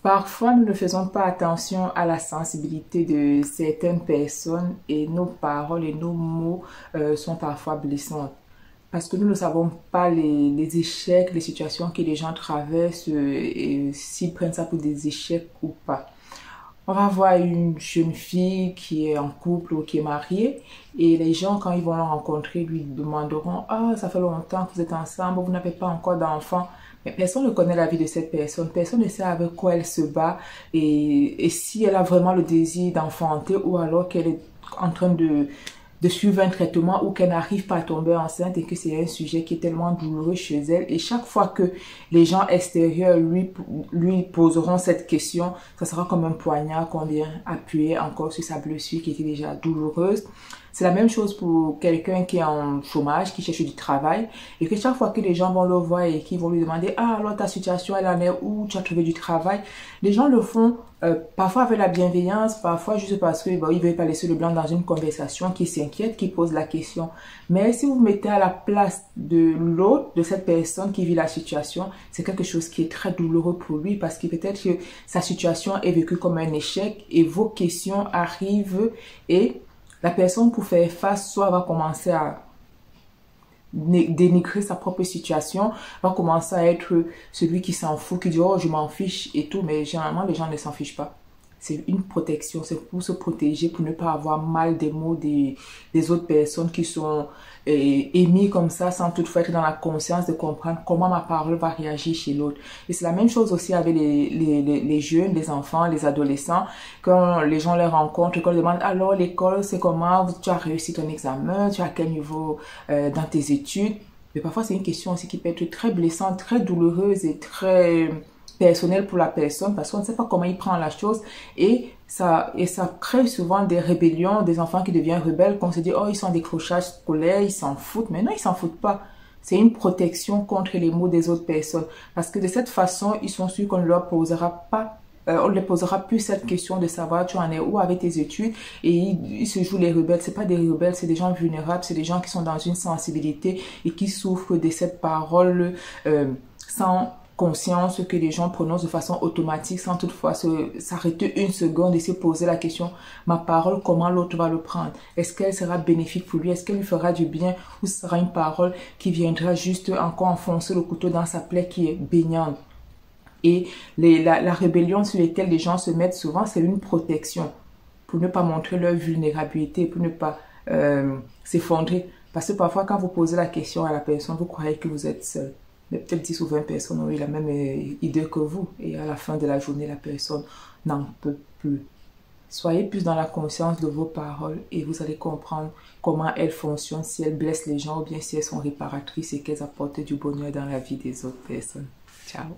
Parfois, nous ne faisons pas attention à la sensibilité de certaines personnes et nos paroles et nos mots sont parfois blessants. Parce que nous ne savons pas les échecs, les situations que les gens traversent et s'ils prennent ça pour des échecs ou pas. On va voir une jeune fille qui est en couple ou qui est mariée et les gens, quand ils vont la rencontrer, lui demanderont: «Ah, ça fait longtemps que vous êtes ensemble, vous n'avez pas encore d'enfant.» Mais personne ne connaît la vie de cette personne, personne ne sait avec quoi elle se bat et si elle a vraiment le désir d'enfanter ou alors qu'elle est en train de suivre un traitement ou qu'elle n'arrive pas à tomber enceinte et que c'est un sujet qui est tellement douloureux chez elle. Et chaque fois que les gens extérieurs lui poseront cette question, ça sera comme un poignard qu'on vient appuyer encore sur sa blessure qui était déjà douloureuse. C'est la même chose pour quelqu'un qui est en chômage, qui cherche du travail, et que chaque fois que les gens vont le voir et qu'ils vont lui demander: «Ah, alors ta situation, elle en est où? Tu as trouvé du travail?» Les gens le font parfois avec la bienveillance, parfois juste parce que ils ne veulent pas laisser le blanc dans une conversation, qui s'inquiète, qui pose la question. Mais si vous vous mettez à la place de l'autre, de cette personne qui vit la situation, c'est quelque chose qui est très douloureux pour lui parce que peut-être que sa situation est vécue comme un échec et vos questions arrivent et la personne, pour faire face, soit va commencer à dénigrer sa propre situation, va commencer à être celui qui s'en fout, qui dit: «Oh, je m'en fiche» et tout, mais généralement les gens ne s'en fichent pas. C'est une protection, c'est pour se protéger, pour ne pas avoir mal des mots des autres personnes qui sont émis comme ça, sans toutefois être dans la conscience de comprendre comment ma parole va réagir chez l'autre. Et c'est la même chose aussi avec les jeunes, les enfants, les adolescents. Quand les gens les rencontrent, quand ils demandent: «Alors l'école, c'est comment? Tu as réussi ton examen? Tu as quel niveau dans tes études?» Mais parfois c'est une question aussi qui peut être très blessante, très douloureuse et très personnel pour la personne parce qu'on ne sait pas comment il prend la chose et ça crée souvent des rébellions, des enfants qui deviennent rebelles, qu'on se dit: «Oh, ils sont en décrochage scolaire, ils s'en foutent.» Mais non, ils s'en foutent pas. C'est une protection contre les mots des autres personnes parce que de cette façon, ils sont sûrs qu'on ne leur posera pas on ne leur posera plus cette question de savoir tu en es où avec tes études et ils se jouent les rebelles. C'est pas des rebelles, c'est des gens vulnérables, c'est des gens qui sont dans une sensibilité et qui souffrent de cette parole sans conscience que les gens prononcent de façon automatique sans toutefois s'arrêter une seconde et se poser la question: ma parole, comment l'autre va le prendre? Est-ce qu'elle sera bénéfique pour lui? Est-ce qu'elle lui fera du bien? Ou ce sera une parole qui viendra juste encore enfoncer le couteau dans sa plaie qui est baignante? Et la rébellion sur laquelle les gens se mettent souvent, c'est une protection pour ne pas montrer leur vulnérabilité, pour ne pas s'effondrer. Parce que parfois, quand vous posez la question à la personne, vous croyez que vous êtes seul. Mais peut-être 10 ou 20 personnes ont eu la même idée que vous. Et à la fin de la journée, la personne n'en peut plus. Soyez plus dans la conscience de vos paroles et vous allez comprendre comment elles fonctionnent, si elles blessent les gens ou bien si elles sont réparatrices et qu'elles apportent du bonheur dans la vie des autres personnes. Ciao!